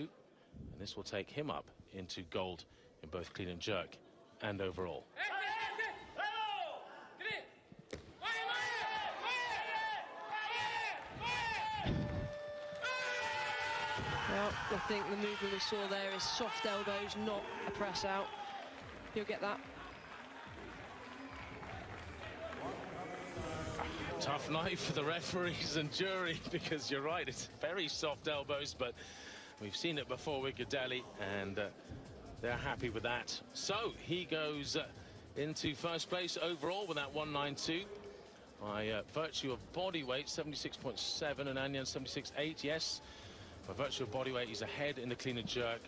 And this will take him up into gold in both clean and jerk and overall. Well, I think the movement we saw there is soft elbows, not a press out. He'll get that. Tough night for the referees and jury, because you're right, it's very soft elbows, but we've seen it before with GODELLI, and they're happy with that. So he goes into first place overall with that 192 by virtue of body weight, 76.7, and Anyan 76.8. Yes, by virtue of body weight, he's ahead in the clean and jerk.